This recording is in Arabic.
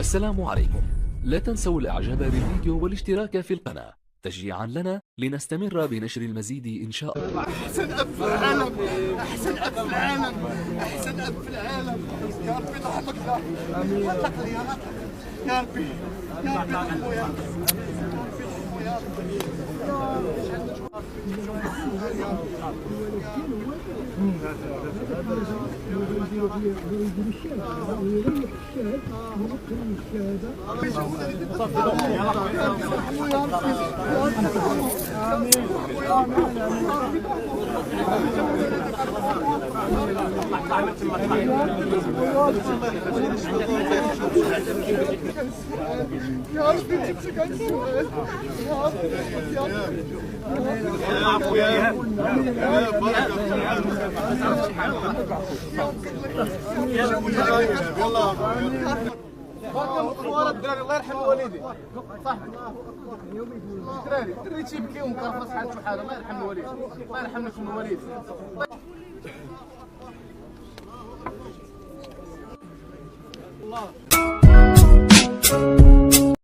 السلام عليكم. لا تنسوا الاعجاب بالفيديو والاشتراك في القناة تشجيعا لنا لنستمر بنشر المزيد إن شاء الله. أحسن أب في العالم، أحسن أب في العالم، أحسن أب في العالم. يا ربي ضحكك له، طلق لي يا ربي، يا ربي ضحكوا يا ربي، يا ربي يا ربي تمسك عن السؤال يا ربي يا والله الدراري الله يرحم والدي صح الدراري تيبكي ومقرفص حالته حاله الله يرحم والدي الله يرحم لكم الوالد